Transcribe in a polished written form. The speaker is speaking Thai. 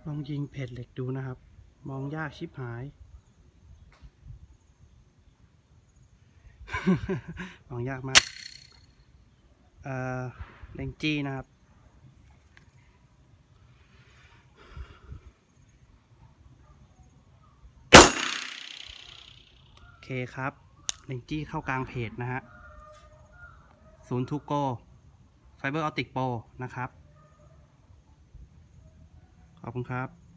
ลองยิงเพจเหล็กดูนะครับ มองยากชิบหาย มองยากมากเล็งจี้นะครับโอเคครับเล็งจี้เข้ากลางเพจนะฮะ0 to go Fiber Optic Pro นะครับขอบคุณครับ